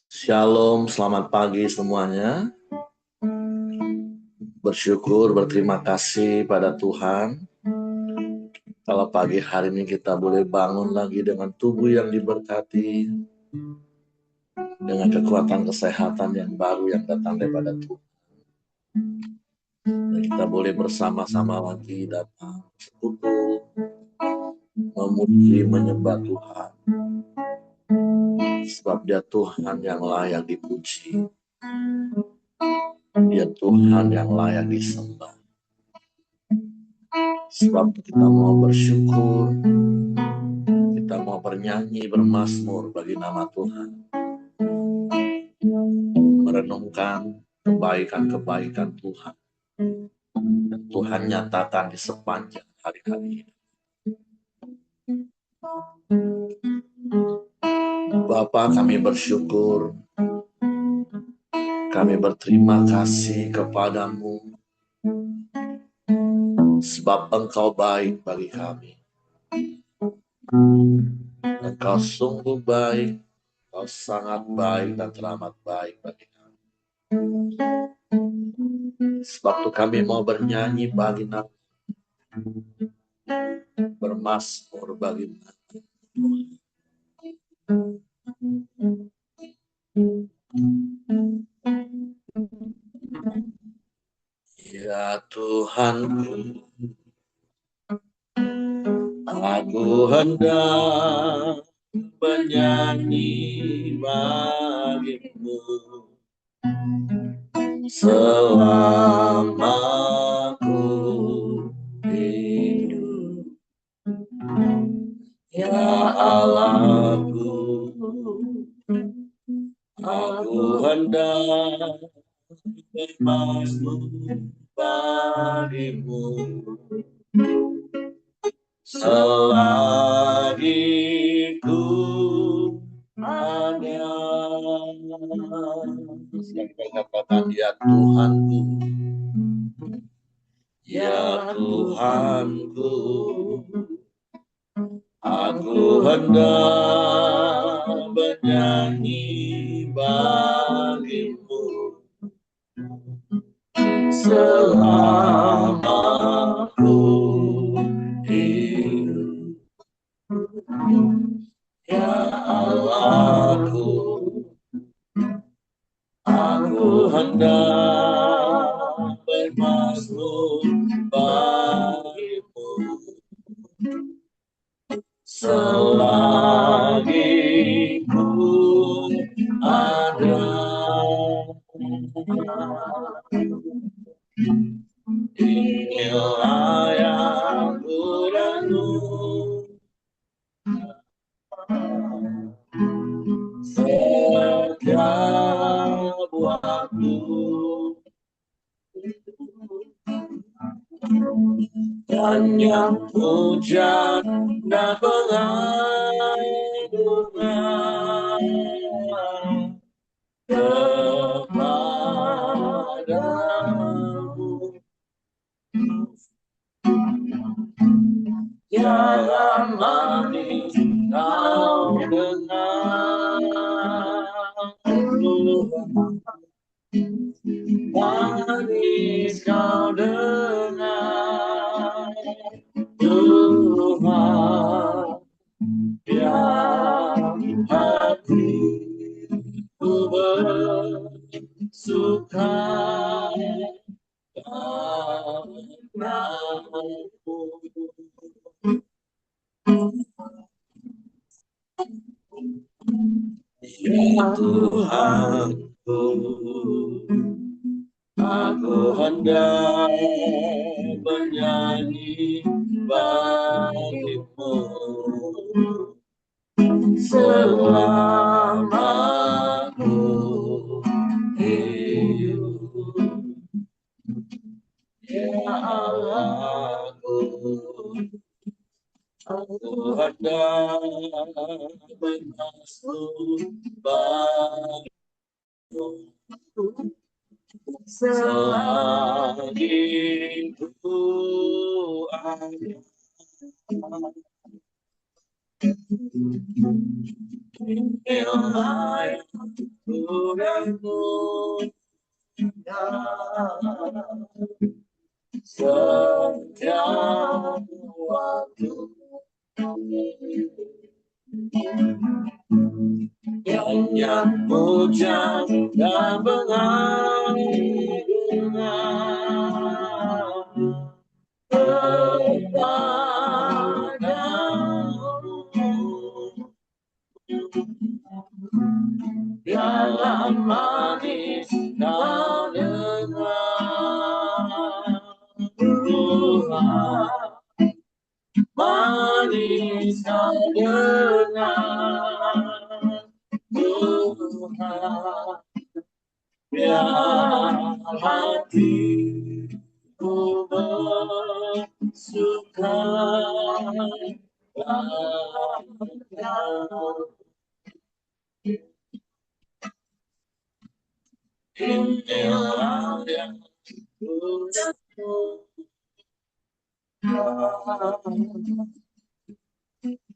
Shalom, selamat pagi semuanya. Bersyukur, berterima kasih pada Tuhan. Kalau pagi hari ini kita boleh bangun lagi dengan tubuh yang diberkati, dengan kekuatan kesehatan yang baru yang datang daripada Tuhan. Dan kita boleh bersama-sama lagi datang sekutu, memuji, menyembah Tuhan. Sebab Dia Tuhan yang layak dipuji. Dia Tuhan yang layak disembah. Sebab kita mau bersyukur, kita mau bernyanyi, bermazmur bagi nama Tuhan. Merenungkan kebaikan-kebaikan Tuhan. Dan Tuhan nyatakan di sepanjang hari-hari ini. Bapa, kami bersyukur, kami berterima kasih kepadamu, sebab Engkau baik bagi kami. Engkau sungguh baik, Engkau sangat baik dan teramat baik bagi kami. Sebab itu kami mau bernyanyi bagi nama, bermazmur bagi nama. Ya Tuhanku, aku hendak bernyanyi bagimu selama ku hidup. Ya Allahku, aku hendak bermazmur bagimu selagi ku ada. Sekali katakan, ya Tuhanku, ya Tuhanku, aku hendak bernyanyi bagimu selama ku hidup. Ya Allahku, aku hendak bermazmur bagimu selagi ku ada. Inilah yang ku renung setiap waktu, dan yang hujan dan pengagungan kepadamu. Jangan manis kau dengar, manis kau dengar, Tuhan yang hatiku bersuka padamu. Ya Tuhanku, aku hendak bernyanyi bagimu selama ku hidup. Ya Allahku, aku hendak bermazmur bagimu selagi ku ada. Inilah yang Tuhanku setiap waktu. Yang hujan dan bunga kepadamu dalam manis kau dengar Tuhan, manis kau dengar Tuhan, biar hatiku bersuka padamu. Inilah yang Tuhanku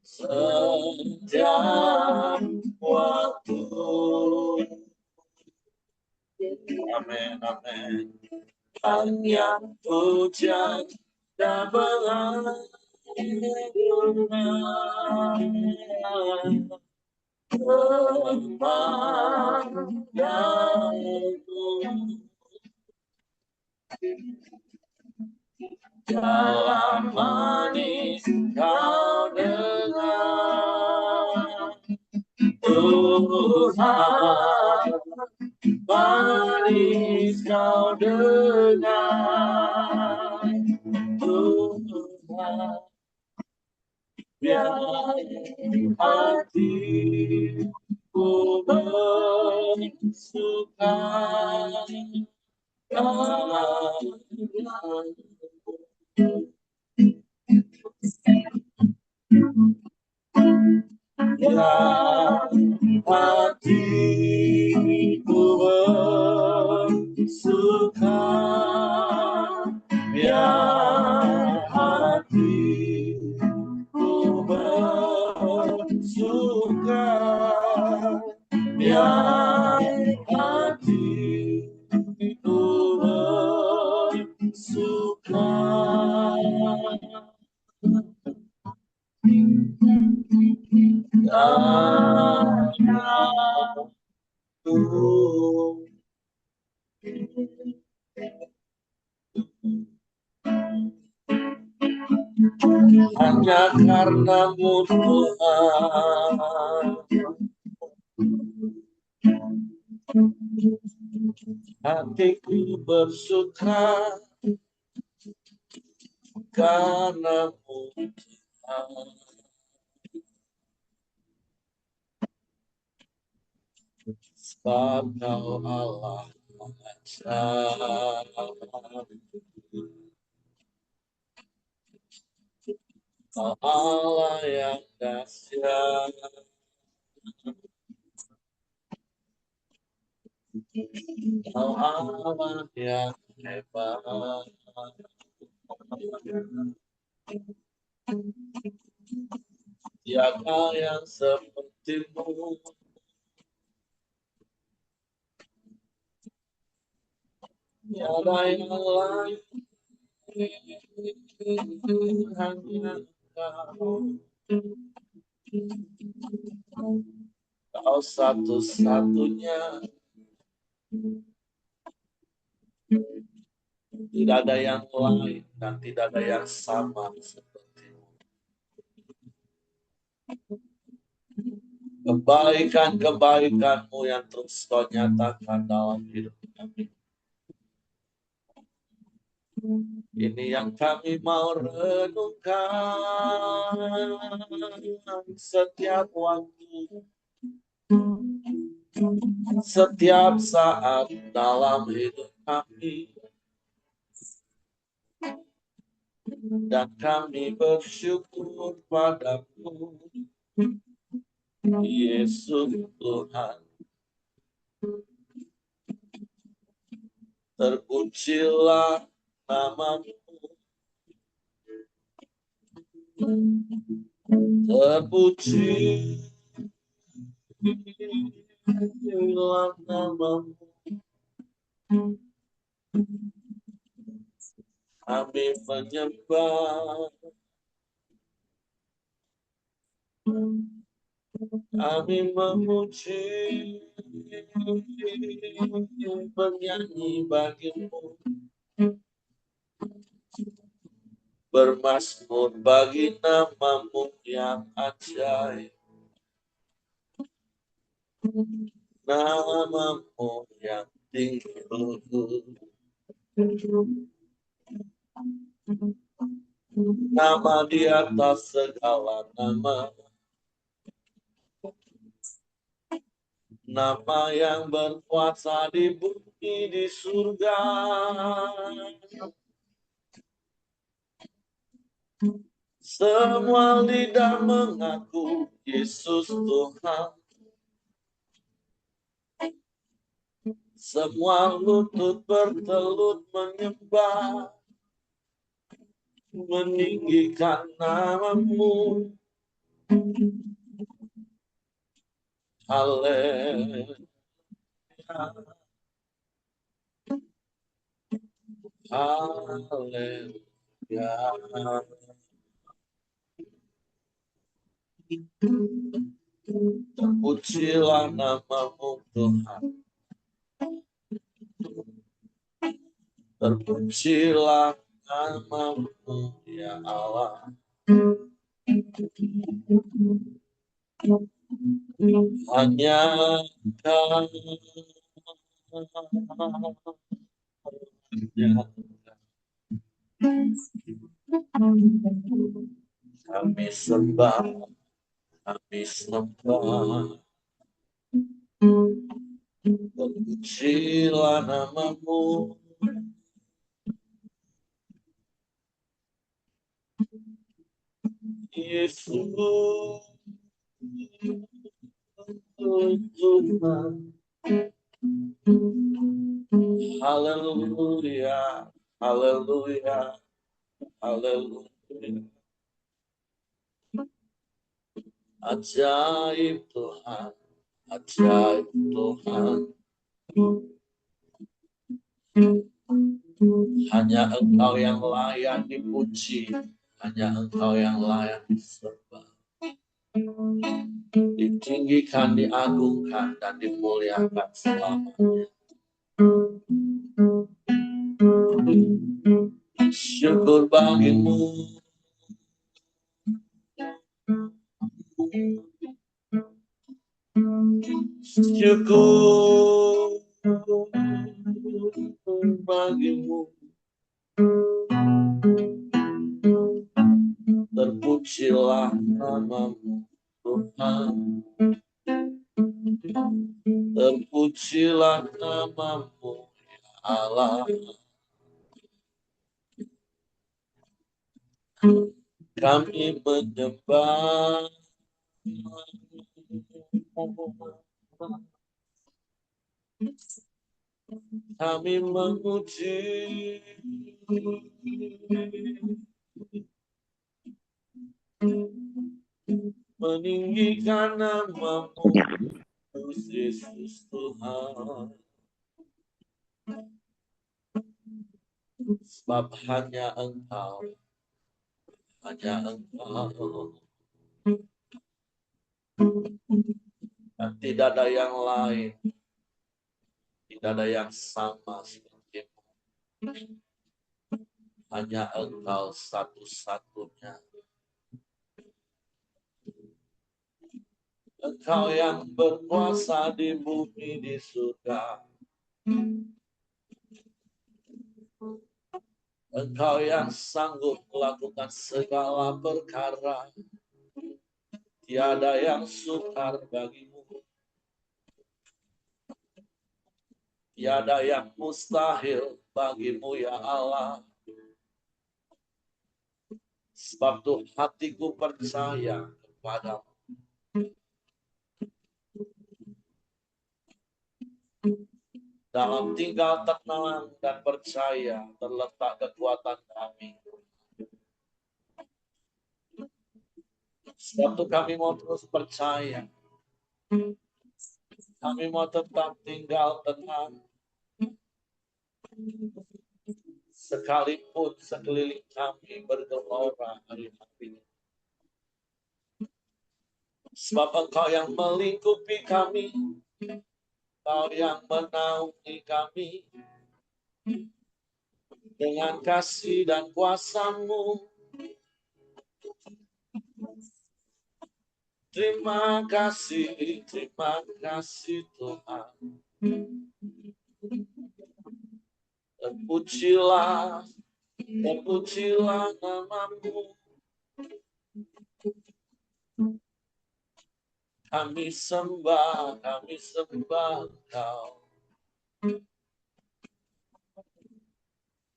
setiap waktu. Amin, amin. Hanya hujan dan belai bunga kepadamu dalam manis kau dengar Tuhan, manis kau dengar Tuhan, biar hatiku bersuka hatiku bersuka, biar hatiku bersuka, biar hatiku bersuka. Hanya karenamu Tuhan, hatiku bersuka karenamu Tuhan. Sebab kau Allah ajaib, kau Allah yang dahsyat, kau Allah yang hebat, tiada yang sepertimu, tiada yang lain, hanya kau. Kau satu-satunya, tidak ada yang lain dan tidak ada yang sama sepertimu. Kebaikan-kebaikanmu yang terus kau nyatakan dalam hidup kami. Ini yang kami mau renungkan setiap waktu, setiap saat dalam hidup kami. Dan kami bersyukur padamu, Yesus Tuhan. Terpujilah namamu, terpuji namamu, kami menyembah, kami memuji, bernyanyi bagimu, bermasmur bagi namamu yang ajaib, namamu yang tinggi luhur, nama di atas segala nama, nama yang berkuasa di bumi di surga. Semua lidah mengaku Yesus Tuhan. Semua lutut bertelut menyembah, meninggikan namamu. Haleluya. Haleluya. Terpujilah namamu Tuhan. Terpujilah namamu ya Allah. Hanya kami sembah, kami sembah. Terpujilah namamu. Yesus Tuhan. Haleluya, haleluya, haleluya. Ajaib Tuhan, ajaib Tuhan. Hanya Engkau yang layak dipuji, hanya Engkau yang layak disembah, ditinggikan, diagungkan, dan dimuliakan selamanya. Syukur bagimu, syukur bagimu. Terpujilah namamu Tuhan. Terpujilah namamu ya Allah. Kami menyembah, kami memuji, meninggikan namamu Yesus Tuhan. Sebab hanya Engkau, dan tidak ada yang lain, tidak ada yang sama seperti-Mu. Hanya Engkau satu-satunya. Engkau yang berkuasa di bumi di surga. Engkau yang sanggup melakukan segala perkara. Tiada yang sukar bagimu. Tiada yang mustahil bagimu ya Allah. Sebab tuh hatiku percaya kepadamu. Dalam tinggal tenang dan percaya terletak kekuatan kami. Sebab itu kami mau terus percaya Kami mau tetap tinggal tenang, sekalipun sekeliling kami bergelora hari-hari. Sebab Engkau yang melingkupi kami, Engkau yang menaungi kami dengan kasih dan kuasa-Mu. Terima kasih Tuhan. Terpujilah nama-Mu. Kami sembah Engkau.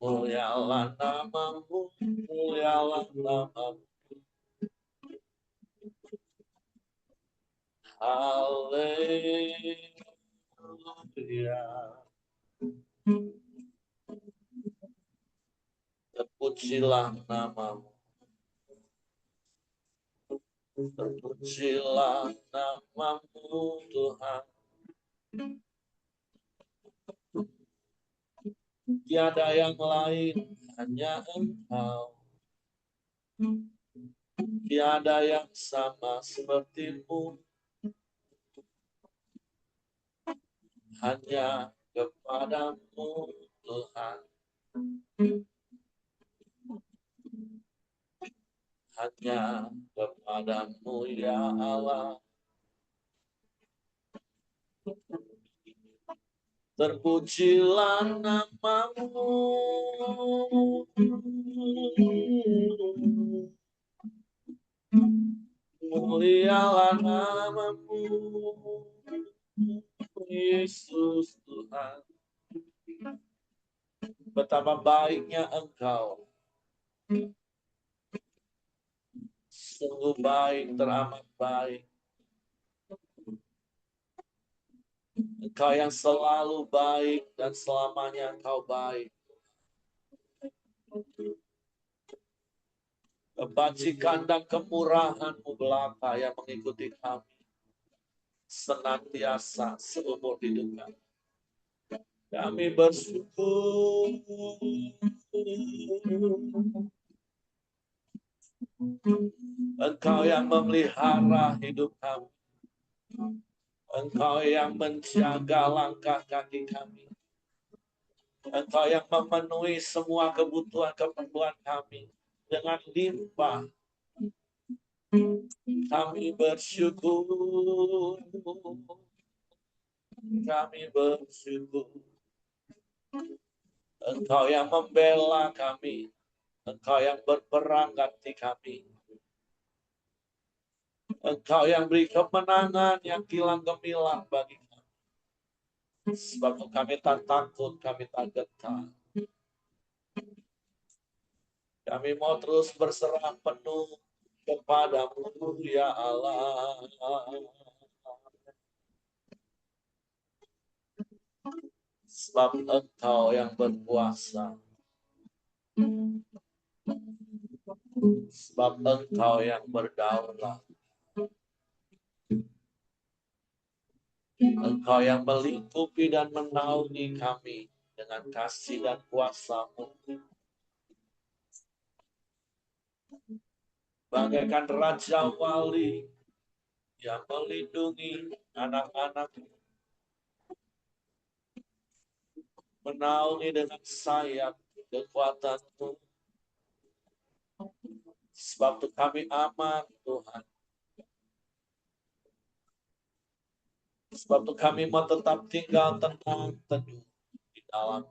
Mulialah nama-Mu, mulialah nama-Mu. Haleluya. Terpujilah nama-Mu. Terpujilah nama-Mu Tuhan. Tiada yang lain, hanya Engkau. Tiada yang sama seperti-Mu. Hanya kepada-Mu Tuhan. Hanya kepada-Mu ya Allah. Terpujilah nama-Mu. Mulialah nama-Mu. Yesus Tuhan. Betapa baiknya Engkau. Sungguh baik, teramat baik. Engkau yang selalu baik dan selamanya Engkau baik. Kebajikan dan kemurahan-Mu belaka yang mengikuti kami senantiasa seumur hidup kami. Kami bersyukur. Engkau yang memelihara hidup kami. Engkau yang menjaga langkah kaki kami. Engkau yang memenuhi semua kebutuhan kami dengan limpah. Kami bersyukur. Kami bersyukur. Engkau yang membela kami. Engkau yang berperang ganti kami. Engkau yang beri kemenangan yang kilang gemilang bagi kami. Sebab kami tak takut, kami tak gentar. Kami mau terus berserah penuh kepada-Mu ya Allah. Sebab Engkau yang berkuasa. Sebab Engkau yang berdaulat. Engkau yang melingkupi dan menaungi kami dengan kasih dan kuasa-Mu. Bagaikan Raja Wali yang melindungi anak-anak, menaungi dengan sayap kekuatan-Mu. Sebab itu kami aman Tuhan. Sebab itu kami mau tetap tinggal tenang teduh di dalam.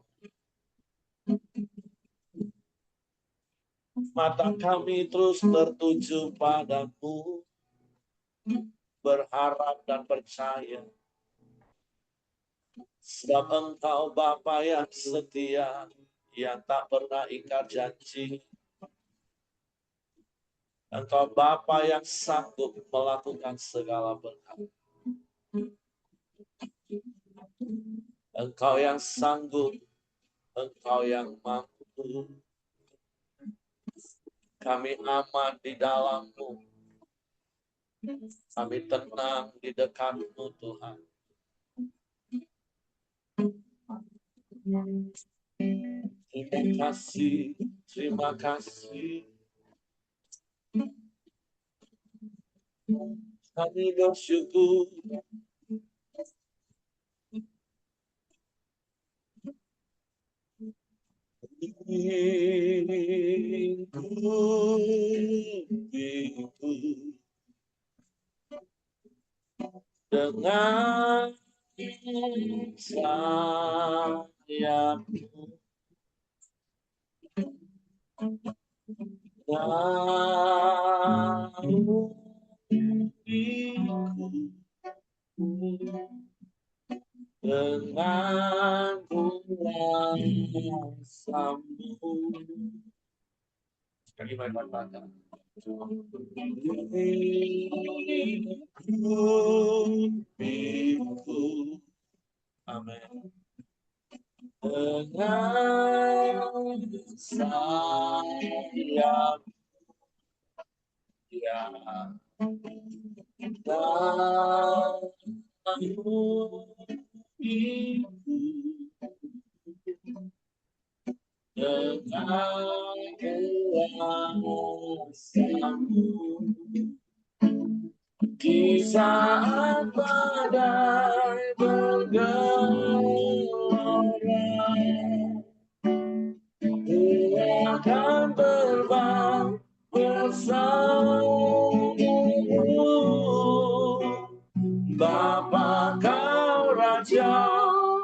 Mata kami terus tertuju padamu, berharap dan percaya. Sebab Engkau Bapa yang setia, yang tak pernah ingkar janji. Engkau Bapa yang sanggup melakukan segala berkat. Engkau yang sanggup, Engkau yang mampu. Kami aman di dalam-Mu. Kami tenang di dekat-Mu Tuhan. Terima kasih. Kami bersyukur. Dengan sayapmu dengan kuasamu. Sekali baik-baik. Amin. Dengan sayap yang dengan kuasamu. Di saat badai bergelora, Ku akan terbang bersamamu. Bapa kau Raja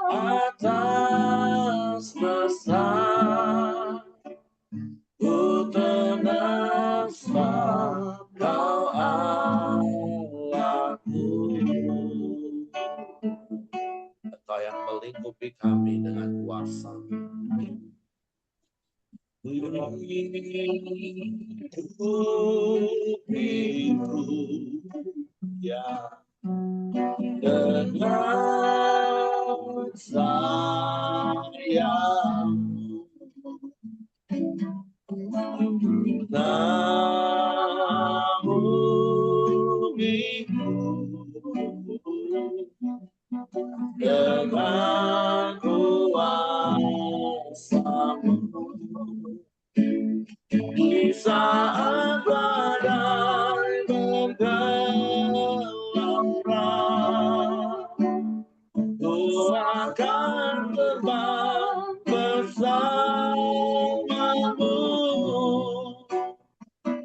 atas besar, ku tenang sebab kau Allahku. Engkau yang melingkupi kami dengan kuasa. Hidupku ya dengan sayangmu, dengan kuasamu. Di saat badai bergelora, Ku akan terbang bersamamu.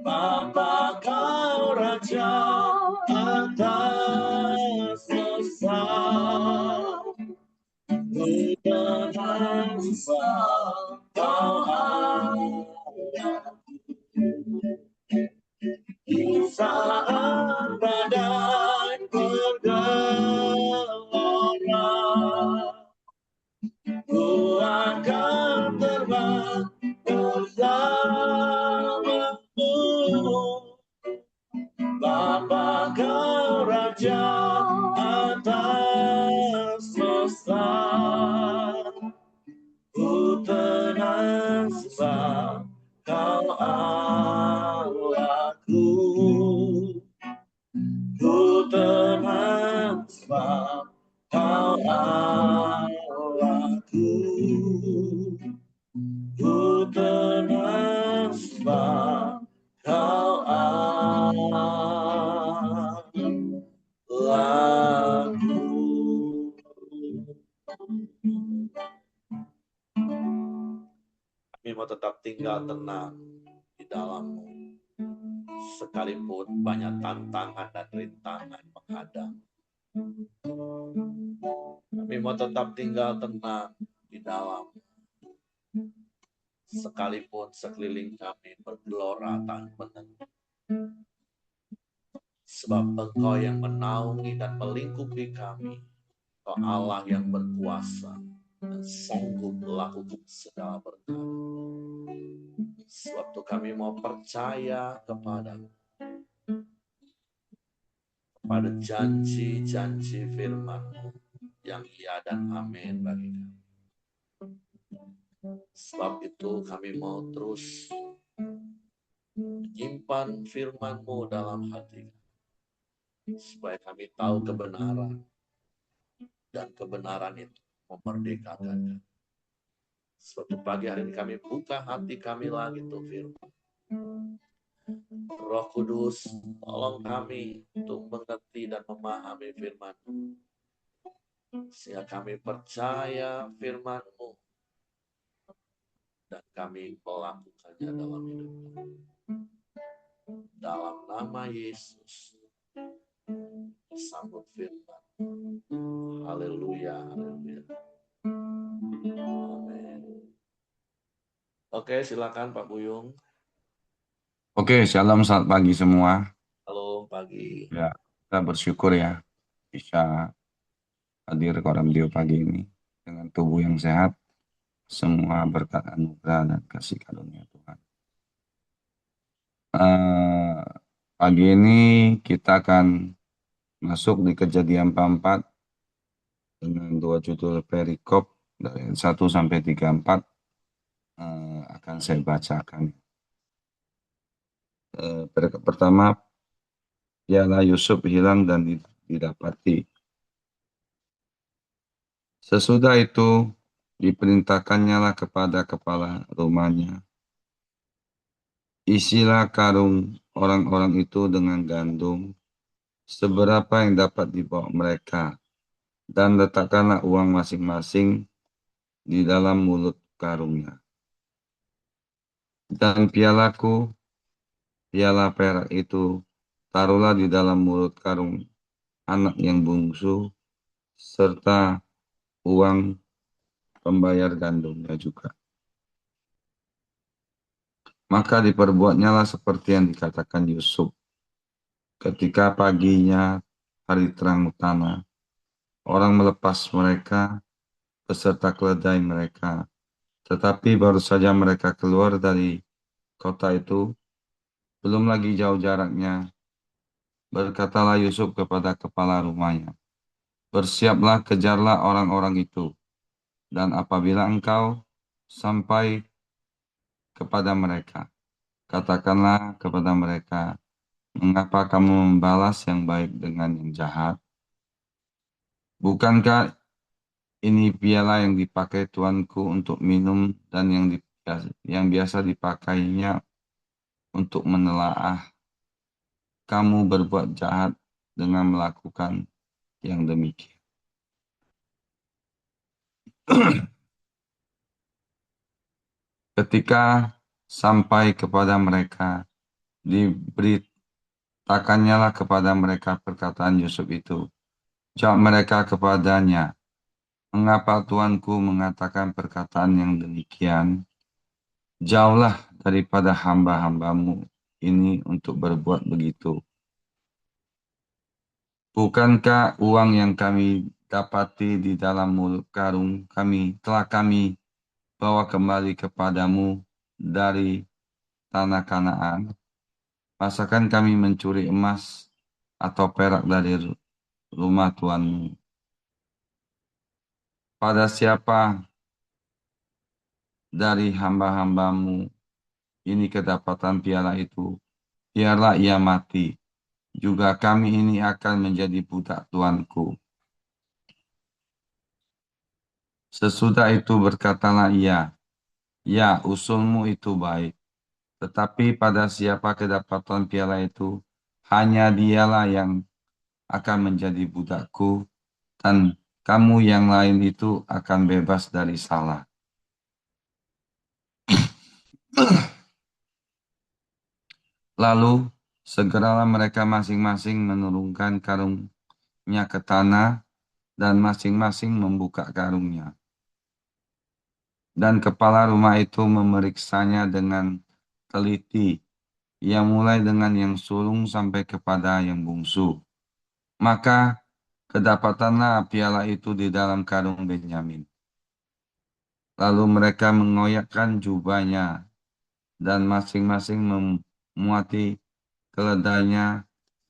Bapa kau Raja atas besar, ku tenang sebab kau Allahku. Di saat badai bergelora, Ku akan terbang bersamamu. Bapa kau Raja atas besar, ku tenang sebab kau Allahku. Ku tenang sebab kau Allahku. Ku tenang sebab kau Allahku. Kami mau tetap tinggal tenang di dalam-Mu, sekalipun banyak tantangan dan rintangan menghadang. Kami mau tetap tinggal tenang di dalam, sekalipun sekeliling kami bergelora tak menentu. Sebab Engkau yang menaungi dan melingkupi kami, Engkau Allah yang berkuasa dan sanggup melakukan segala berkat. Sebab itu kami mau percaya kepada janji-janji firman-Mu yang iya dan amin bagi kami. Sebab itu kami mau terus menyimpan firman-Mu dalam hati kami, supaya kami tahu kebenaran, dan kebenaran itu memerdekakan. Suatu pagi hari ini kami buka hati kami lagi tuh firman. Roh Kudus, tolong kami untuk mengerti dan memahami firman, sehingga kami percaya firman-Mu dan kami melakukannya dalam hidup kami. Dalam nama Yesus, sambut firman. Haleluya, haleluya. Amin. Oke, silakan Pak Buyung. Oke, shalom, selamat pagi semua. Halo, pagi. Ya, kita bersyukur ya bisa hadir ke radio pagi ini dengan tubuh yang sehat, semua berkat anugerah dan kasih karunia Tuhan. Eh, Pagi ini kita akan masuk di Kejadian 44 dengan dua judul perikop dari 1 sampai 34 akan saya bacakan. Perikop pertama, piala Yusuf hilang dan didapati. Sesudah itu diperintahkannya lah kepada kepala rumahnya, isilah karung orang-orang itu dengan gandum, seberapa yang dapat dibawa mereka, dan letakkanlah uang masing-masing di dalam mulut karungnya. Dan pialaku, piala perak itu, taruhlah di dalam mulut karung anak yang bungsu, serta uang pembayar gandumnya juga. Maka diperbuatnyalah seperti yang dikatakan Yusuf. Ketika paginya hari terang utama, orang melepas mereka beserta keledai mereka. Tetapi baru saja mereka keluar dari kota itu, belum lagi jauh jaraknya, berkatalah Yusuf kepada kepala rumahnya, bersiaplah, kejarlah orang-orang itu, dan apabila engkau sampai kepada mereka, katakanlah kepada mereka, mengapa kamu membalas yang baik dengan yang jahat? Bukankah ini piala yang dipakai tuanku untuk minum dan yang biasa dipakainya untuk menelaah? Kamu berbuat jahat dengan melakukan yang demikian. Ketika sampai kepada mereka, diberitakannya lah kepada mereka perkataan Yusuf itu. Jawab mereka kepadanya, mengapa tuanku mengatakan perkataan yang demikian? Jauhlah daripada hamba-hambamu ini untuk berbuat begitu. Bukankah uang yang kami dapati di dalam mulut karung telah kami bawa kembali kepadamu dari tanah Kanaan? Masakan kami mencuri emas atau perak dari rumah tuanmu? Pada siapa dari hamba-hambamu ini kedapatan piala itu? Biarlah ia mati. Juga kami ini akan menjadi budak tuanku. Sesudah itu berkatalah ia, ya, usulmu itu baik. Tetapi pada siapa kedapatan piala itu, hanya dialah yang akan menjadi budakku, dan kamu yang lain itu akan bebas dari salah. Lalu segeralah mereka masing-masing menurunkan karungnya ke tanah, dan masing-masing membuka karungnya. Dan kepala rumah itu memeriksanya dengan teliti. Ia mulai dengan yang sulung sampai kepada yang bungsu. Maka kedapatanlah piala itu di dalam karung Benyamin. Lalu mereka mengoyakkan jubahnya dan masing-masing memuati keledainya,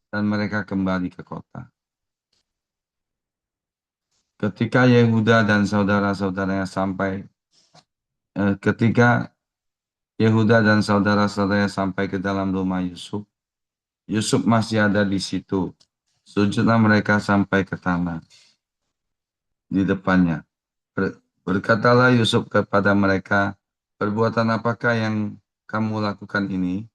dan mereka kembali ke kota. Ketika Yehuda dan saudara-saudaranya sampai ke dalam rumah Yusuf, Yusuf masih ada di situ. Sujudlah mereka sampai ke tanah di depannya. Berkatalah Yusuf kepada mereka, perbuatan apakah yang kamu lakukan ini?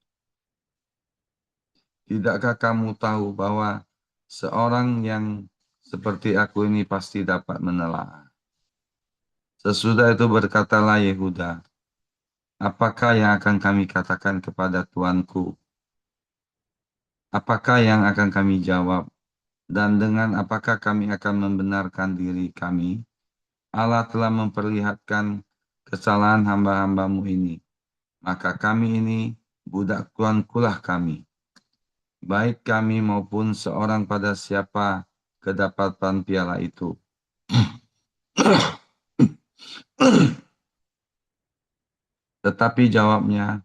Tidakkah kamu tahu bahwa seorang yang seperti aku ini pasti dapat menelaah? Sesudah itu berkatalah Yehuda, apakah yang akan kami katakan kepada tuanku? Apakah yang akan kami jawab? Dan dengan apakah kami akan membenarkan diri kami? Allah telah memperlihatkan kesalahan hamba-hambamu ini. Maka kami ini budak tuankulah kami. Baik kami maupun seorang pada siapa kedapatan piala itu. Tetapi jawabnya,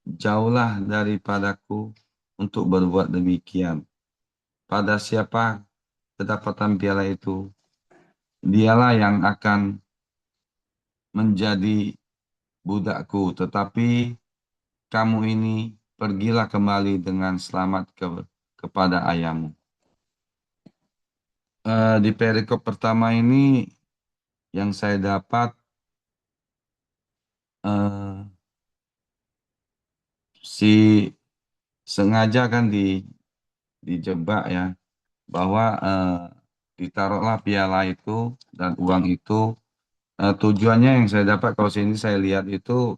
jauhlah daripadaku untuk berbuat demikian. Pada siapa kedapatan piala itu, dialah yang akan menjadi budakku. Tetapi kamu ini pergilah kembali dengan selamat kepada ayahmu. Di perikop pertama ini yang saya dapat eh, si sengaja kan dijebak ya bahwa ditaruhlah piala itu dan uang itu. Tujuannya yang saya dapat kalau sini saya lihat itu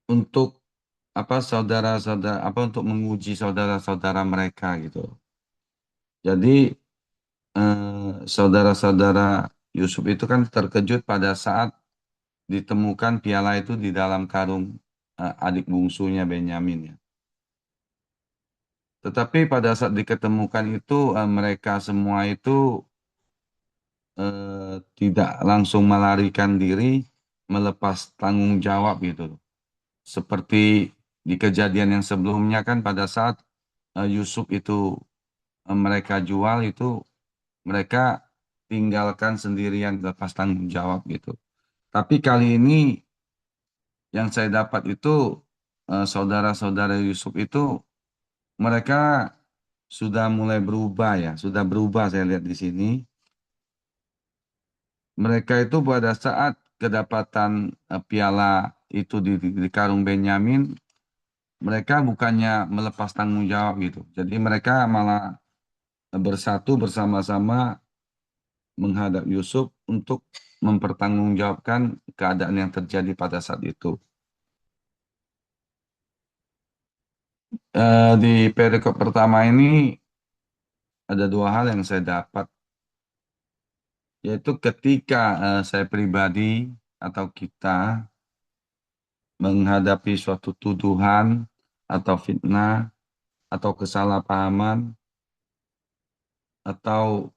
untuk apa saudara-saudara apa untuk menguji saudara-saudara mereka gitu. Jadi saudara-saudara Yusuf itu kan terkejut pada saat ditemukan piala itu di dalam karung adik bungsunya Benyamin ya. Tetapi pada saat diketemukan itu mereka semua itu tidak langsung melarikan diri melepas tanggung jawab gitu. Seperti di kejadian yang sebelumnya kan pada saat Yusuf itu mereka jual itu mereka tinggalkan sendirian lepas tanggung jawab gitu. Tapi kali ini yang saya dapat itu saudara-saudara Yusuf itu mereka sudah mulai berubah ya, sudah berubah saya lihat di sini. Mereka itu pada saat kedapatan piala itu di karung Benyamin, mereka bukannya melepas tanggung jawab gitu. Jadi mereka malah bersatu bersama-sama menghadap Yusuf untuk mempertanggungjawabkan keadaan yang terjadi pada saat itu. Di perikop pertama ini ada dua hal yang saya dapat, yaitu ketika saya pribadi atau kita menghadapi suatu tuduhan atau fitnah atau kesalahpahaman atau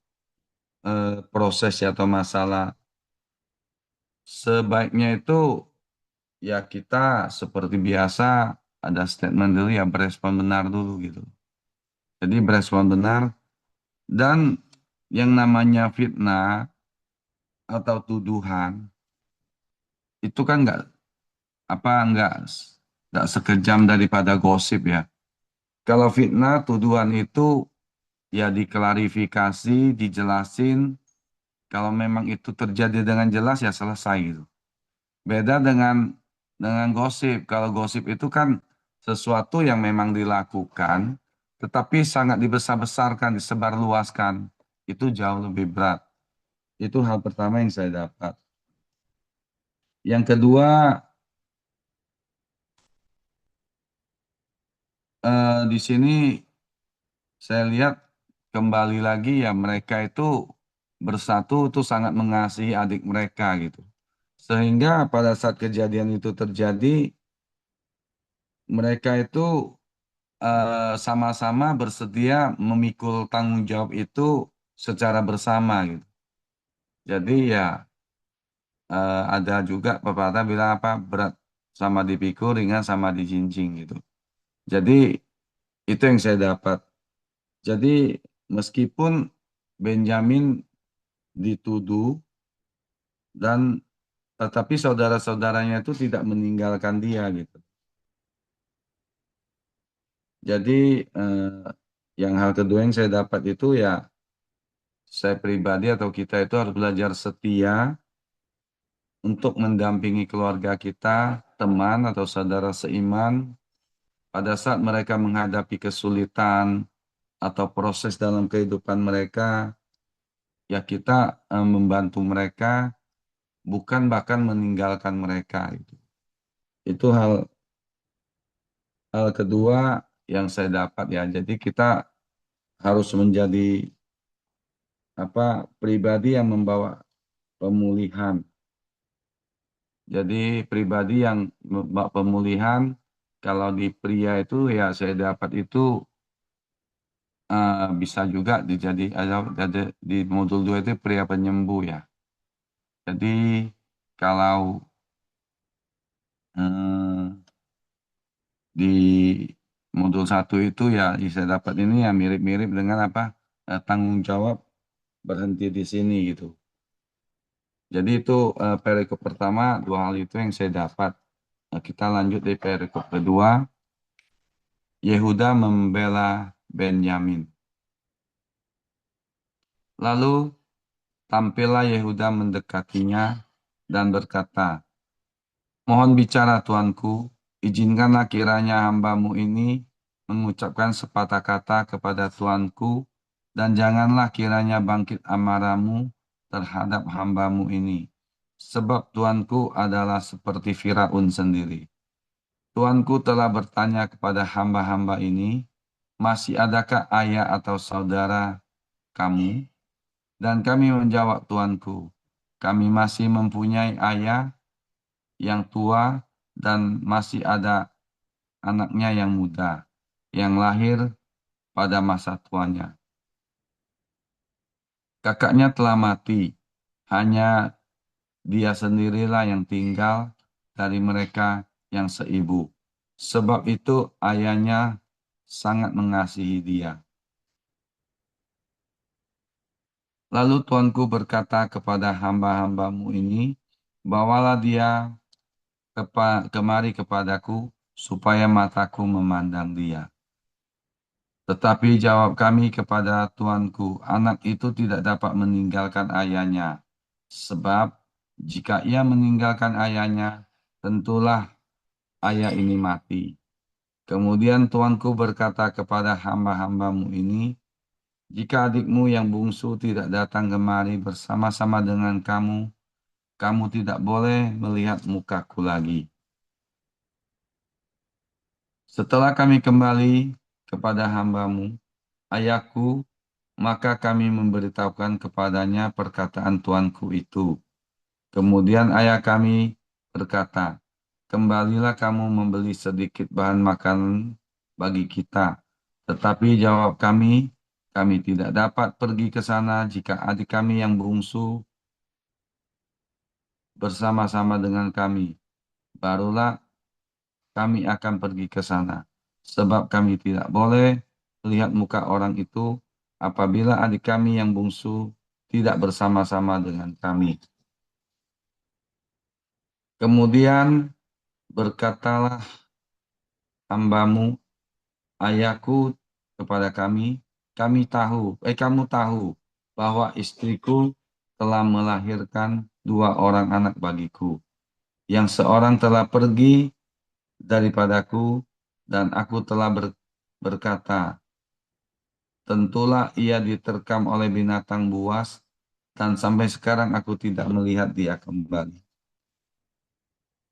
proses atau masalah, sebaiknya itu ya kita seperti biasa ada statement dulu ya berespon benar dulu gitu. Jadi berespon benar dan yang namanya fitnah atau tuduhan itu kan nggak sekejam daripada gosip ya. Kalau fitnah tuduhan itu ya diklarifikasi, dijelasin. Kalau memang itu terjadi dengan jelas ya selesai gitu. Beda dengan gosip. Kalau gosip itu kan sesuatu yang memang dilakukan, tetapi sangat dibesar-besarkan, disebarluaskan. Itu jauh lebih berat. Itu hal pertama yang saya dapat. Yang kedua, di sini saya lihat kembali lagi ya mereka itu bersatu itu sangat mengasihi adik mereka gitu. Sehingga pada saat kejadian itu terjadi, mereka itu sama-sama bersedia memikul tanggung jawab itu secara bersama gitu. Jadi ya ada juga pepatah bilang apa berat sama dipikul, ringan sama dijinjing gitu. Jadi itu yang saya dapat. Jadi meskipun Benjamin dituduh dan tetapi saudara-saudaranya itu tidak meninggalkan dia gitu. Jadi yang hal kedua yang saya dapat itu ya saya pribadi atau kita itu harus belajar setia untuk mendampingi keluarga kita, teman atau saudara seiman pada saat mereka menghadapi kesulitan atau proses dalam kehidupan mereka, ya kita membantu mereka, bukan bahkan meninggalkan mereka. Itu hal kedua yang saya dapat ya. Jadi kita harus menjadi pribadi yang membawa pemulihan. Jadi pribadi yang membawa pemulihan, kalau di pria itu ya saya dapat itu bisa juga ada di modul 2 itu pria penyembuh ya. Jadi kalau hmm, di modul 1 itu ya saya dapat ini ya mirip-mirip dengan tanggung jawab berhenti di sini gitu. Jadi itu perikop pertama, dua hal itu yang saya dapat. Nah, kita lanjut di perikop kedua, Yehuda membela Benyamin. Lalu tampillah Yehuda mendekatinya dan berkata, "Mohon bicara tuanku, izinkanlah kiranya hambamu ini mengucapkan sepatah kata kepada tuanku, dan janganlah kiranya bangkit amarahmu terhadap hambamu ini. Sebab tuanku adalah seperti Firaun sendiri. Tuanku telah bertanya kepada hamba-hamba ini, masih adakah ayah atau saudara kamu? Dan kami menjawab tuanku, kami masih mempunyai ayah yang tua dan masih ada anaknya yang muda, yang lahir pada masa tuanya. Kakaknya telah mati, hanya dia sendirilah yang tinggal dari mereka yang seibu. Sebab itu ayahnya sangat mengasihi dia. Lalu tuanku berkata kepada hamba-hambamu ini, bawalah dia kemari kepadaku, supaya mataku memandang dia. Tetapi jawab kami kepada tuanku, anak itu tidak dapat meninggalkan ayahnya. Sebab jika ia meninggalkan ayahnya, tentulah ayah ini mati. Kemudian tuanku berkata kepada hamba-hambamu ini, jika adikmu yang bungsu tidak datang kemari bersama-sama dengan kamu, kamu tidak boleh melihat mukaku lagi. Setelah kami kembali kepada hambamu, ayahku, maka kami memberitahukan kepadanya perkataan tuanku itu. Kemudian ayah kami berkata, kembalilah kamu membeli sedikit bahan makanan bagi kita. Tetapi jawab kami tidak dapat pergi ke sana jika adik kami yang bungsu bersama-sama dengan kami. Barulah kami akan pergi ke sana. Sebab kami tidak boleh melihat muka orang itu apabila adik kami yang bungsu tidak bersama-sama dengan kami. Kemudian berkatalah hambamu, ayahku kepada kamu tahu bahwa istriku telah melahirkan dua orang anak bagiku, yang seorang telah pergi daripadaku, dan aku telah berkata, tentulah ia diterkam oleh binatang buas, dan sampai sekarang aku tidak melihat dia kembali.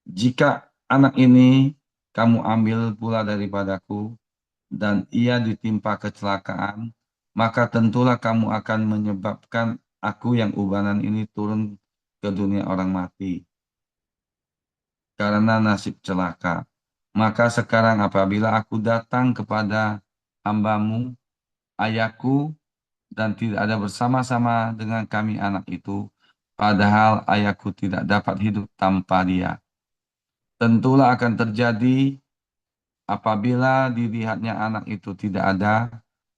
Jika anak ini kamu ambil pula daripadaku, dan ia ditimpa kecelakaan, maka tentulah kamu akan menyebabkan aku yang ubanan ini turun ke dunia orang mati karena nasib celaka. Maka sekarang apabila aku datang kepada hambamu, ayahku, dan tidak ada bersama-sama dengan kami anak itu, padahal ayahku tidak dapat hidup tanpa dia. Tentulah akan terjadi apabila dilihatnya anak itu tidak ada,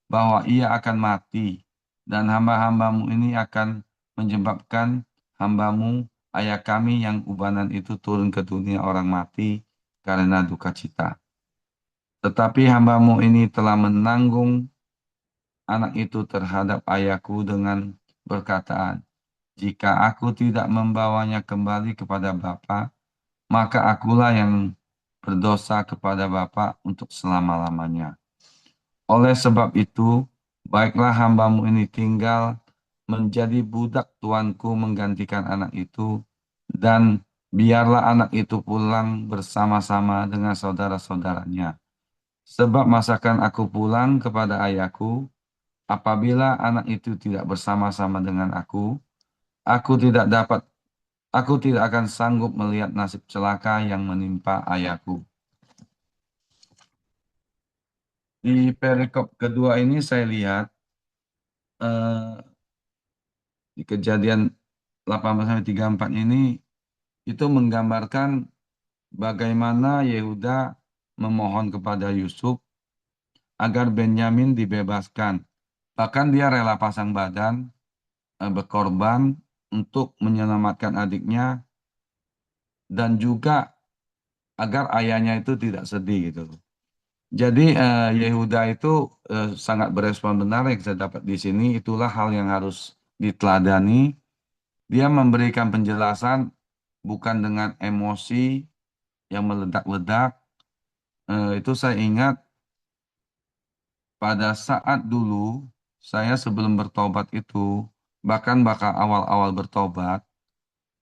bahwa ia akan mati, dan hamba-hambamu ini akan menyebabkan hambamu, ayah kami yang ubanan itu turun ke dunia orang mati karena duka cita. Tetapi hambamu ini telah menanggung anak itu terhadap ayahku dengan berkata, jika aku tidak membawanya kembali kepada Bapa, maka akulah yang berdosa kepada Bapa untuk selama-lamanya. Oleh sebab itu, baiklah hambamu ini tinggal menjadi budak tuanku menggantikan anak itu, dan biarlah anak itu pulang bersama-sama dengan saudara-saudaranya. Sebab masakan aku pulang kepada ayahku, apabila anak itu tidak bersama-sama dengan aku tidak dapat, aku tidak akan sanggup melihat nasib celaka yang menimpa ayahku. Di perikop kedua ini saya lihat eh, di kejadian 18-34 ini itu menggambarkan bagaimana Yehuda memohon kepada Yusuf agar Benyamin dibebaskan. Bahkan dia rela pasang badan, berkorban untuk menyelamatkan adiknya dan juga agar ayahnya itu tidak sedih gitu loh. Jadi Yehuda itu sangat berespon benar yang saya dapat di sini. Itulah hal yang harus diteladani. Dia memberikan penjelasan bukan dengan emosi yang meledak-ledak. Itu saya ingat pada saat dulu saya sebelum bertobat itu, bahkan bakal awal-awal bertobat,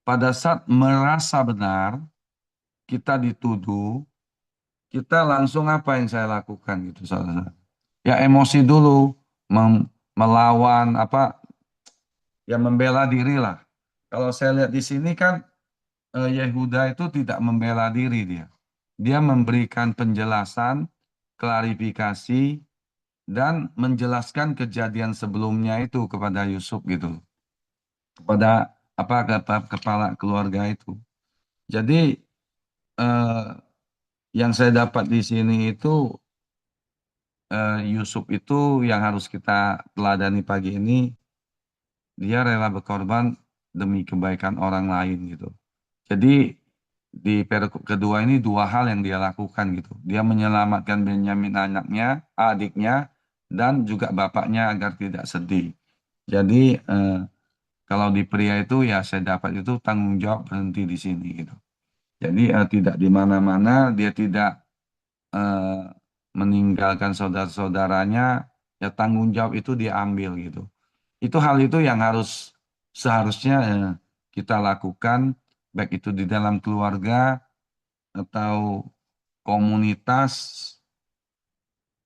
pada saat merasa benar, kita dituduh, kita langsung apa yang saya lakukan gitu saudara. Ya emosi dulu, melawan apa, ya membela diri lah. Kalau saya lihat di sini kan Yehuda itu tidak membela diri dia. Dia memberikan penjelasan, klarifikasi, dan menjelaskan kejadian sebelumnya itu kepada Yusuf gitu, kepada apa kepala keluarga itu. Jadi eh, yang saya dapat di sini itu Yusuf itu yang harus kita teladani pagi ini, dia rela berkorban demi kebaikan orang lain gitu. Jadi di perikop kedua ini dua hal yang dia lakukan gitu. Dia menyelamatkan Benyamin anaknya, adiknya, dan juga bapaknya agar tidak sedih. Jadi kalau di pria itu ya saya dapat itu tanggung jawab berhenti di sini gitu. Jadi tidak di mana-mana, dia tidak eh, meninggalkan saudara-saudaranya, ya tanggung jawab itu diambil gitu. Itu hal itu yang harus seharusnya kita lakukan, baik itu di dalam keluarga atau komunitas,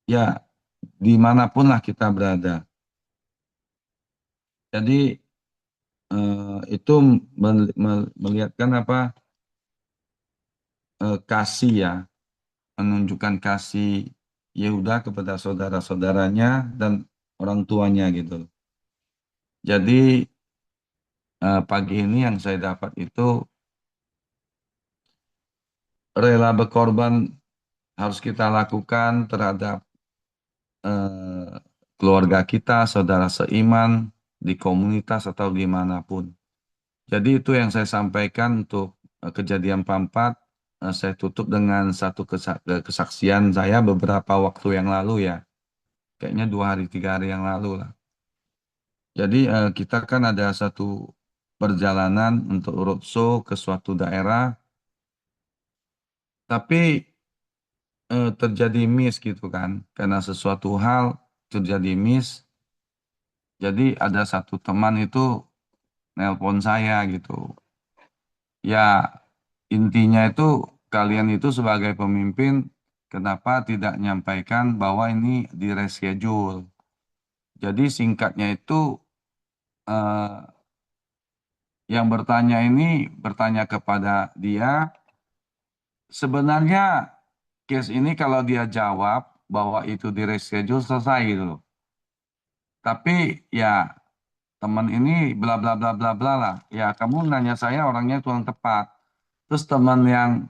ya dimanapun lah kita berada. Jadi itu melihatkan apa kasih ya, menunjukkan kasih Yehuda kepada saudara-saudaranya dan orang tuanya gitu. Jadi pagi ini yang saya dapat itu rela berkorban harus kita lakukan terhadap eh, keluarga kita, saudara seiman, di komunitas atau dimanapun. Jadi itu yang saya sampaikan untuk kejadian 44. Saya tutup dengan satu kesaksian saya beberapa waktu yang lalu ya. Kayaknya 2 hari 3 hari yang lalu lah. Jadi kita kan ada satu perjalanan untuk roadshow ke suatu daerah, tapi terjadi miss gitu kan, karena sesuatu hal terjadi miss. Jadi ada satu teman itu nelpon saya gitu. Ya intinya itu kalian itu sebagai pemimpin kenapa tidak menyampaikan bahwa ini di reschedule. Jadi singkatnya itu eh, yang bertanya ini bertanya kepada dia, sebenarnya case ini kalau dia jawab bahwa itu di reschedule selesai gitu loh. Tapi ya teman ini bla bla bla bla bla lah. Ya kamu nanya saya orangnya kurang tepat. Terus teman yang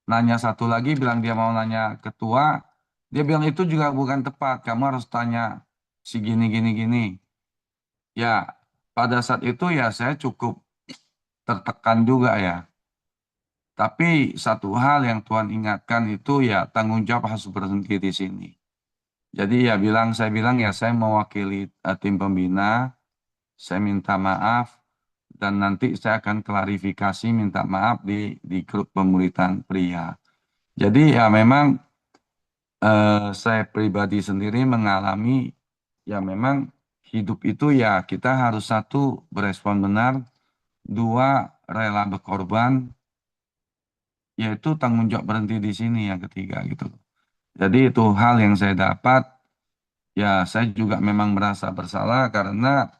nanya satu lagi bilang dia mau nanya ketua, dia bilang itu juga bukan tepat. Kamu harus tanya si gini gini gini. Ya pada saat itu ya saya cukup tertekan juga ya. Tapi satu hal yang Tuhan ingatkan itu ya tanggung jawab harus berhenti di sini. Jadi ya saya bilang ya saya mewakili tim pembina. saya minta maaf dan nanti saya akan klarifikasi minta maaf di grup pemulihan pria. Jadi ya memang saya pribadi sendiri mengalami ya memang hidup itu ya kita harus satu berespon benar, dua rela berkorban, yaitu tanggung jawab berhenti di sini yang ketiga gitu. Jadi itu hal yang saya dapat. Ya saya juga memang merasa bersalah karena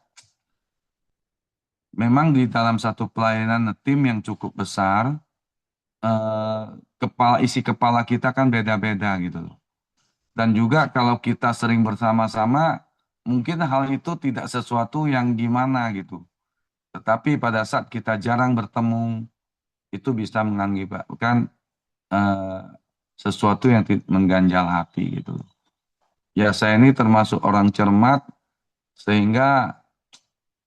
memang di dalam satu pelayanan tim yang cukup besar, eh, isi kepala kita kan beda-beda gitu loh. Dan juga kalau kita sering bersama-sama, mungkin hal itu tidak sesuatu yang gimana gitu. Tetapi pada saat kita jarang bertemu, itu bisa mengakibatkan eh, sesuatu yang mengganjal hati gitu. Ya saya ini termasuk orang cermat, sehingga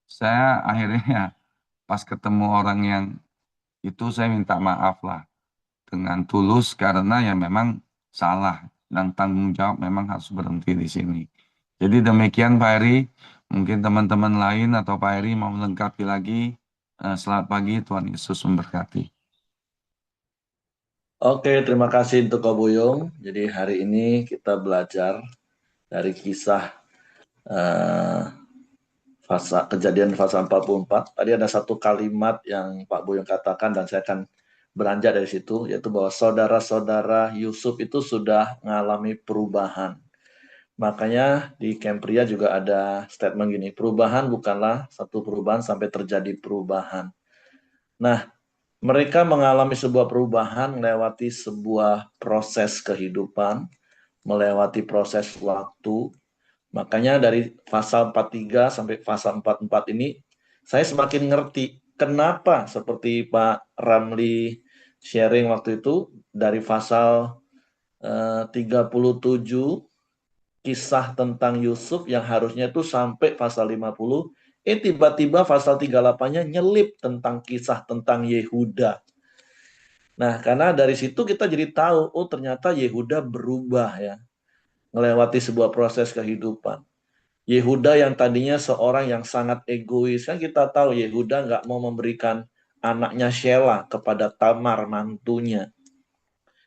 saya akhirnya pas ketemu orang yang itu saya minta maaf lah dengan tulus karena ya memang salah dan tanggung jawab memang harus berhenti di sini. Jadi demikian Pak Heri, mungkin teman-teman lain atau Pak Heri mau melengkapi lagi. Selamat pagi, Tuhan Yesus memberkati. Oke, terima kasih untuk Ko Buyung. Jadi hari ini kita belajar dari kisah eh, kejadian pasal 44. Tadi ada satu kalimat yang Pak Buyung katakan dan saya akan beranjak dari situ, yaitu bahwa saudara-saudara Yusuf itu sudah mengalami perubahan. Makanya di Kempria juga ada statement gini, perubahan bukanlah satu perubahan sampai terjadi perubahan. Nah, mereka mengalami sebuah perubahan melewati sebuah proses kehidupan, melewati proses waktu. Makanya dari pasal 43 sampai pasal 44 ini, saya semakin ngerti kenapa seperti Pak Ramli sharing waktu itu, dari pasal 37 kisah tentang Yusuf yang harusnya itu sampai pasal 50, tiba-tiba pasal 38-nya nyelip tentang kisah tentang Yehuda. Nah, karena dari situ kita jadi tahu, oh ternyata Yehuda berubah ya, melewati sebuah proses kehidupan. Yehuda yang tadinya seorang yang sangat egois, kan kita tahu Yehuda nggak mau memberikan anaknya Shelah kepada Tamar mantunya.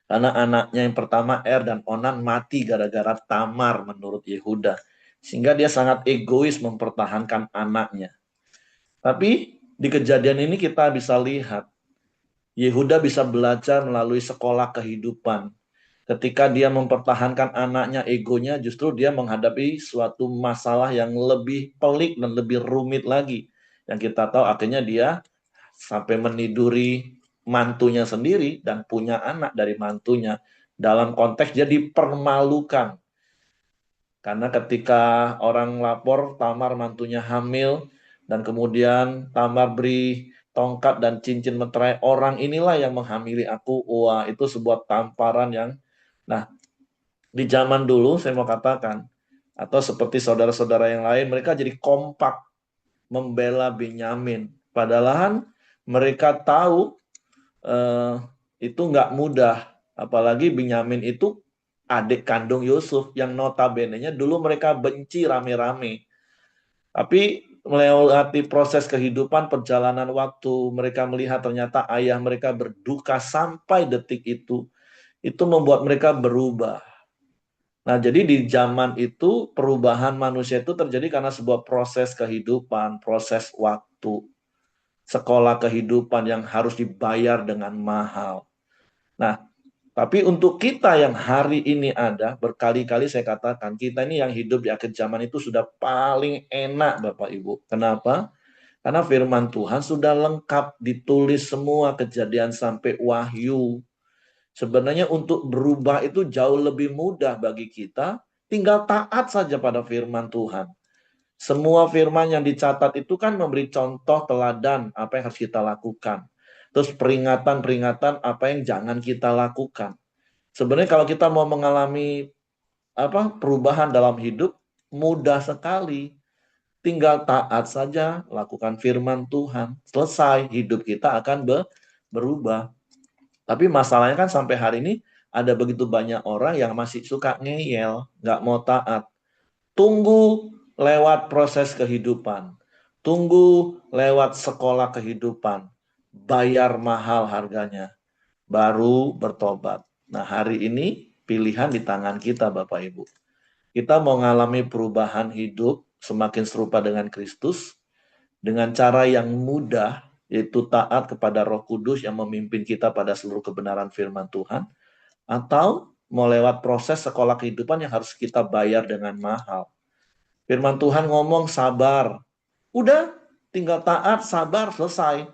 Karena anaknya yang pertama Er dan Onan mati gara-gara Tamar menurut Yehuda. Sehingga dia sangat egois mempertahankan anaknya. Tapi di kejadian ini kita bisa lihat, Yehuda bisa belajar melalui sekolah kehidupan. Ketika dia mempertahankan anaknya, egonya, justru dia menghadapi suatu masalah yang lebih pelik dan lebih rumit lagi. Yang kita tahu akhirnya dia sampai meniduri mantunya sendiri dan punya anak dari mantunya. Dalam konteks dia dipermalukan. Karena ketika orang lapor Tamar mantunya hamil, dan kemudian Tamar beri tongkat dan cincin meterai, orang inilah yang menghamili aku. Wah, itu sebuah tamparan yang, nah, di zaman dulu saya mau katakan, atau seperti saudara-saudara yang lain, mereka jadi kompak membela Benyamin. Padahal mereka tahu eh, itu nggak mudah. Apalagi Benyamin itu adik kandung Yusuf yang notabene-nya dulu mereka benci rame-rame. Tapi melewati proses kehidupan, perjalanan waktu, mereka melihat ternyata ayah mereka berduka sampai detik itu membuat mereka berubah. Nah, jadi di zaman itu perubahan manusia itu terjadi karena sebuah proses kehidupan, proses waktu, sekolah kehidupan yang harus dibayar dengan mahal. Nah, tapi untuk kita yang hari ini ada, berkali-kali saya katakan, kita ini yang hidup di akhir zaman itu sudah paling enak Bapak Ibu. Kenapa? Karena firman Tuhan sudah lengkap, ditulis semua kejadian sampai wahyu. Sebenarnya untuk berubah itu jauh lebih mudah bagi kita, tinggal taat saja pada firman Tuhan. Semua firman yang dicatat itu kan memberi contoh teladan apa yang harus kita lakukan. Terus peringatan-peringatan apa yang jangan kita lakukan. Sebenarnya kalau kita mau mengalami perubahan dalam hidup, mudah sekali. Tinggal taat saja, lakukan firman Tuhan. Selesai, hidup kita akan berubah. Tapi masalahnya kan sampai hari ini ada begitu banyak orang yang masih suka ngeyel, nggak mau taat. Tunggu lewat proses kehidupan. tunggu lewat sekolah kehidupan, bayar mahal harganya, baru bertobat. Nah, hari ini pilihan di tangan kita, Bapak Ibu. Kita mau mengalami perubahan hidup semakin serupa dengan Kristus dengan cara yang mudah, yaitu taat kepada Roh Kudus yang memimpin kita pada seluruh kebenaran firman Tuhan, atau mau lewat proses sekolah kehidupan yang harus kita bayar dengan mahal. Firman Tuhan ngomong sabar. Udah, tinggal taat, sabar, selesai.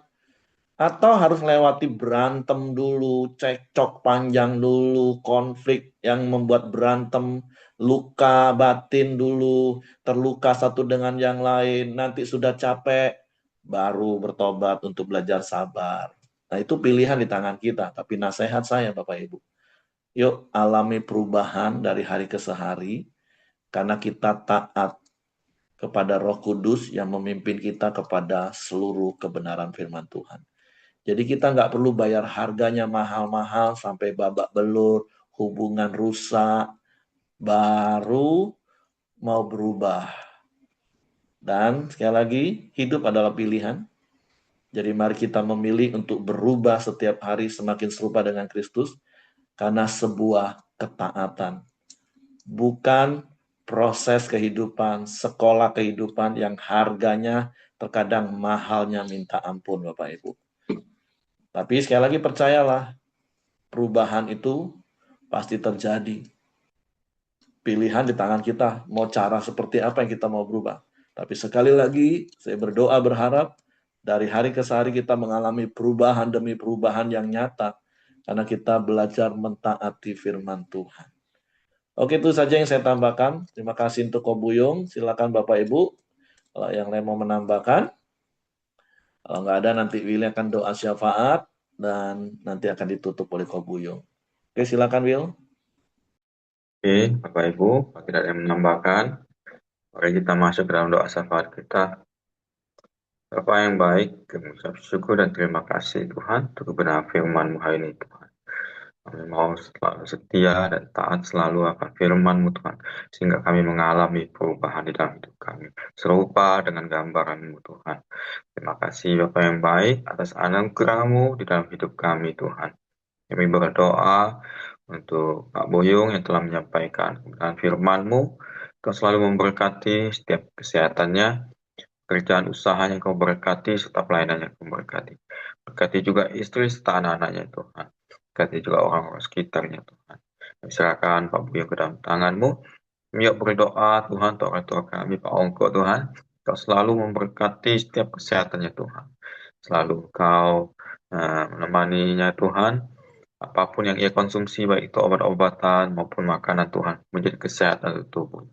Atau harus lewati berantem dulu, cekcok panjang dulu, konflik yang membuat berantem, luka batin dulu, terluka satu dengan yang lain, nanti sudah capek, baru bertobat untuk belajar sabar. Nah, itu pilihan di tangan kita, tapi nasihat saya Bapak Ibu. Yuk alami perubahan dari hari ke hari, karena kita taat kepada Roh Kudus yang memimpin kita kepada seluruh kebenaran firman Tuhan. Jadi kita nggak perlu bayar harganya mahal-mahal sampai babak belur, hubungan rusak, baru mau berubah. Dan sekali lagi, hidup adalah pilihan. Jadi mari kita memilih untuk berubah setiap hari semakin serupa dengan Kristus karena sebuah ketaatan. Bukan proses kehidupan, sekolah kehidupan yang harganya terkadang mahalnya minta ampun Bapak Ibu. Tapi sekali lagi percayalah, perubahan itu pasti terjadi. Pilihan di tangan kita, mau cara seperti apa yang kita mau berubah. Tapi sekali lagi, saya berdoa berharap dari hari ke hari kita mengalami perubahan demi perubahan yang nyata. Karena kita belajar mentaati firman Tuhan. Oke, itu saja yang saya tambahkan. Terima kasih untuk Ko Buyung. Silakan Bapak Ibu, kalau yang lain mau menambahkan. Kalau nggak ada, nanti Will akan doa syafaat dan nanti akan ditutup oleh Ko Buyung. Oke, silakan Will. Oke, Bapak Ibu, bagi tidak ada yang menambahkan, mari kita masuk ke dalam doa syafaat kita. Bapa yang baik, kami ucap syukur dan terima kasih Tuhan untuk kebenaran firman-Mu hari ini Tuhan. Kami mau selalu setia dan taat selalu akan firman-Mu Tuhan, sehingga kami mengalami perubahan di dalam hidup kami, serupa dengan gambaran-Mu Tuhan. Terima kasih Bapa yang baik atas anugerah-Mu di dalam hidup kami Tuhan. Kami berdoa untuk Pak Boyong yang telah menyampaikan kebenaran firman-Mu. Kau selalu memberkati setiap kesehatannya, pekerjaan usahanya Kau berkati, serta pelayanannya Kau berkati. Berkati juga istri serta anak-anaknya Tuhan. Berkati juga orang-orang sekitarnya Tuhan. Kami serahkan Pak Boyong ke dalam tangan-Mu. Kami berdoa Tuhan, untuk orang tua kami Pak Ongko Tuhan. Kau selalu memberkati setiap kesehatannya Tuhan. Selalu Kau menemaninya Tuhan. Apapun yang ia konsumsi, baik itu obat-obatan maupun makanan Tuhan, menjadi kesehatan untuk tubuh.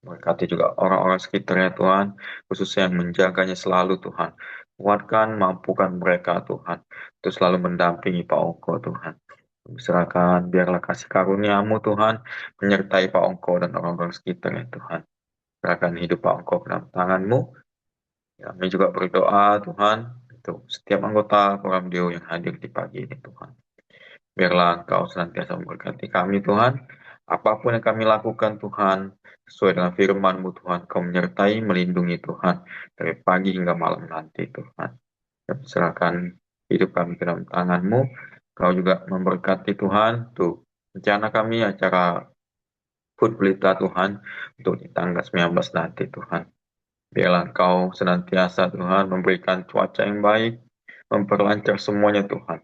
Berkati juga orang-orang sekitarnya Tuhan, khususnya yang menjaganya selalu Tuhan. Kuatkan, mampukan mereka Tuhan, untuk selalu mendampingi Pak Ongko Tuhan. Serahkan, biarlah kasih karunia-Mu Tuhan, menyertai Pak Ongko dan orang-orang sekitarnya Tuhan. Serahkan hidup Pak Ongko ke dalam tangan-Mu. Kami juga berdoa Tuhan, untuk setiap anggota program Dio yang hadir di pagi ini Tuhan. Biarlah Engkau senantiasa memberkati kami Tuhan. Apapun yang kami lakukan Tuhan, sesuai dengan firman-Mu Tuhan, Kau menyertai, melindungi Tuhan, dari pagi hingga malam nanti Tuhan. Kami serahkan hidup kami ke dalam tangan-Mu. Kau juga memberkati Tuhan, untuk rencana kami acara Food Pelita Tuhan, untuk di tanggal 19 nanti Tuhan. Biarlah Engkau senantiasa Tuhan memberikan cuaca yang baik, memperlancar semuanya Tuhan,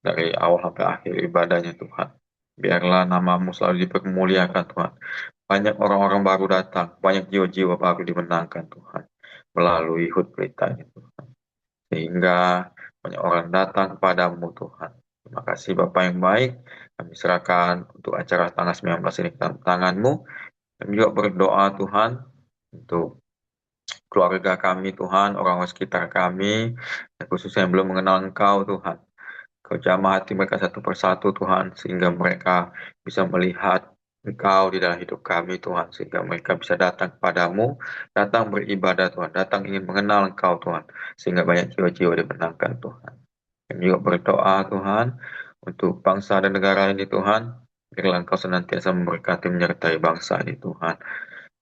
dari awal sampai akhir ibadahnya Tuhan. Biarlah nama-Mu selalu dipermuliakan Tuhan. Banyak orang-orang baru datang, banyak jiwa-jiwa baru dimenangkan Tuhan, melalui hut berita ini Tuhan. Sehingga banyak orang datang kepadamu Tuhan. Terima kasih Bapak yang baik. Kami serahkan untuk acara tanggal 19 ini ke dalam tangan-Mu. Kami juga berdoa Tuhan untuk keluarga kami Tuhan, orang-orang sekitar kami, khususnya yang belum mengenal Engkau Tuhan. Kau jamah hati mereka satu persatu Tuhan, sehingga mereka bisa melihat Engkau di dalam hidup kami Tuhan, sehingga mereka bisa datang kepadamu, datang beribadah Tuhan, datang ingin mengenal Engkau Tuhan, sehingga banyak jiwa-jiwa dimenangkan Tuhan. Kami juga berdoa Tuhan, untuk bangsa dan negara ini Tuhan, biarlah Engkau senantiasa memberkati menyertai bangsa ini Tuhan.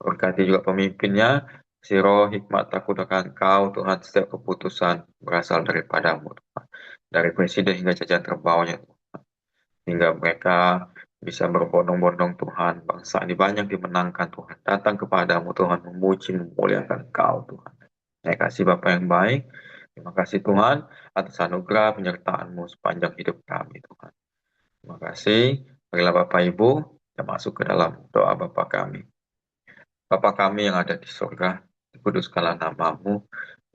Berkati juga pemimpinnya, Si roh hikmat takut akan Kau, Tuhan, setiap keputusan berasal daripadamu, Tuhan. Dari presiden hingga jajaran terbawahnya, Tuhan. Hingga mereka bisa berbondong-bondong, Tuhan. Bangsa ini banyak dimenangkan, Tuhan. Datang kepadamu, Tuhan, memuji, memuliakan Kau, Tuhan. Terima kasih Bapa yang baik. Terima kasih Tuhan atas anugerah penyertaan-Mu sepanjang hidup kami, Tuhan. Terima kasih. Marilah Bapak Ibu, kita masuk ke dalam doa Bapa kami. Bapa kami yang ada di surga, dikuduskanlah nama-Mu,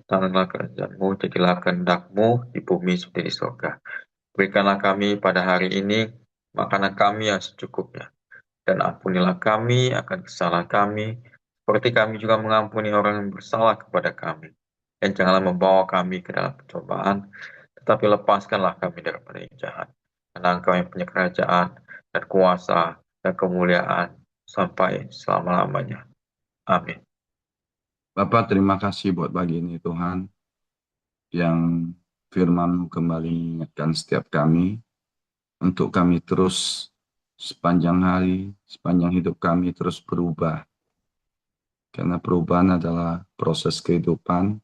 datanglah kerajaan-Mu, jadilah kehendak-Mu di bumi seperti di surga. Berikanlah kami pada hari ini makanan kami yang secukupnya, dan ampunilah kami akan kesalahan kami, seperti kami juga mengampuni orang yang bersalah kepada kami. Dan janganlah membawa kami ke dalam pencobaan, tetapi lepaskanlah kami daripada yang jahat. Karena Engkau yang punya kerajaan, dan kuasa, dan kemuliaan, sampai selama-lamanya. Amin. Bapak, terima kasih buat pagi ini Tuhan, yang firman-Mu kembali mengingatkan setiap kami, untuk kami terus sepanjang hari, sepanjang hidup kami terus berubah. Karena perubahan adalah proses kehidupan,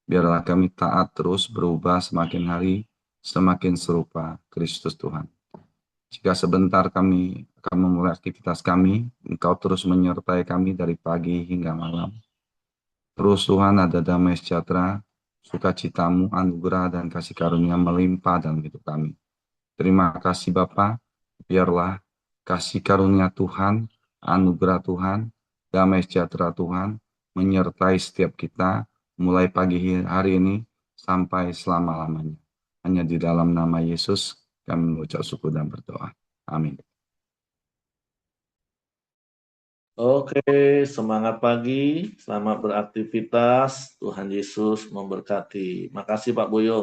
biarlah kami taat terus berubah semakin hari, semakin serupa Kristus Tuhan. Jika sebentar kami akan memulai aktivitas kami, Engkau terus menyertai kami dari pagi hingga malam. Terus Tuhan, ada damai sejahtera, sukacita-Mu, anugerah dan kasih karunia melimpah dalam hidup kami. Terima kasih Bapa, biarlah kasih karunia Tuhan, anugerah Tuhan, damai sejahtera Tuhan, menyertai setiap kita, mulai pagi hari ini sampai selama-lamanya. Hanya di dalam nama Yesus kami mengucap syukur dan berdoa. Amin. Oke, semangat pagi, selamat beraktivitas. Tuhan Yesus memberkati. Makasih Pak Boyo.